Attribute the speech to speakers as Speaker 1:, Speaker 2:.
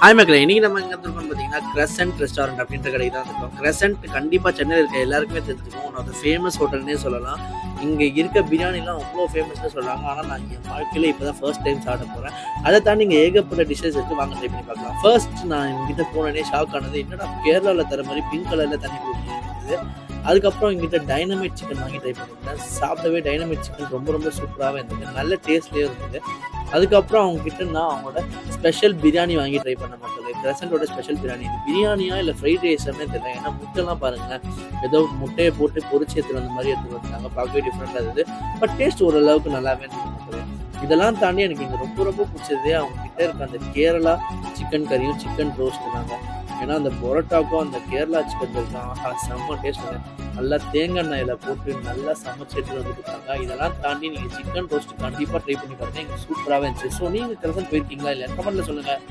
Speaker 1: Hi மக்களே, இன்னைக்கு நம்ம எங்க இருக்கோம்னு பார்த்தீங்கன்னா, கிரசன்ட் ரெஸ்டாரண்ட் அப்படின்ற கடைக்கு தான் இருக்கோம். கிரசன்ட் கண்டிப்பாக சென்னையில் இருக்க எல்லாருக்குமே தெரிஞ்சிருக்கும். ஒன் ஆஃப் த ஃபேமஸ் ஹோட்டல்னே சொல்லலாம். இங்கே இருக்க பிரியாணிலாம் அவ்வளோ ஃபேமஸ்னு சொல்கிறாங்க. ஆனால் நான் என் வாழ்க்கையில் இப்போ தான் ஃபர்ஸ்ட் டைம் சாப்பிட போகிறேன். அதை தாண்டி இங்கே ஏகப்பட்ட டிஷ்ஷஸ் இருக்குது. வாங்க ட்ரை பண்ணி பார்க்கலாம். ஃபர்ஸ்ட் நான் இங்கிட்ட போனோடனே ஷாக் ஆனது, என்னடா கேரளாவில் தர மாதிரி பிங்க் கலரில் தண்ணி குடிக்கிறது. அதுக்கப்புறம் எங்கிட்ட டைனமைட் சிக்கன் வாங்கி ட்ரை பண்ணியிருந்தேன். சாப்பிடவே டைனமைட் சிக்கன் ரொம்ப ரொம்ப சூப்பராகவே இருந்தது. நல்ல டேஸ்ட்லேயே இருந்தது. அதுக்கப்புறம் அவங்ககிட்ட நான் அவங்களோட ஸ்பெஷல் பிரியாணி வாங்கி ட்ரை பண்ண மாட்டேன். கிரசன்ட்டோட ஸ்பெஷல் பிரியாணி, இது பிரியாணியா இல்லை ஃப்ரைட் ரைஸ்னே தெரியல. ஏன்னா முட்டைலாம் பாருங்களேன், ஏதோ முட்டையை போட்டு பொரிச்சு எடுத்துகிட்டு வந்த மாதிரி எடுத்துகிட்டு வந்தாங்க. பார்க்கவே டிஃப்ரெண்டாக இருந்தது. பட் டேஸ்ட் ஓரளவுக்கு நல்லாவே இருந்தது. இதெல்லாம் தாண்டி எனக்கு இங்கே ரொம்ப ரொம்ப பிடிச்சது அவங்க கிட்ட இருக்க அந்த கேரளா சிக்கன் கறியும் சிக்கன் ரோஸ்ட் தாங்க. ஏன்னா அந்த பொரோட்டாக்கும் அந்த கேரளா சிக்கன் கறி ஆஹா செம்ம டேஸ்ட். நல்லா தேங்காய் எண்ணெயில் போட்டு நல்லா சமைச்சு எடுத்துட்டு வந்து கொடுத்தாங்க. இதெல்லாம் தாண்டி நீங்கள் சிக்கன் ரோஸ்ட் கண்டிப்பாக ட்ரை பண்ணி பாருங்க. எங்களுக்கு சூப்பராகவே இருந்துச்சு. ஸோ நீங்கள் கிரசன்ட் போயிருக்கீங்களா இல்லை கமெண்ட்டில் சொல்லுங்கள்.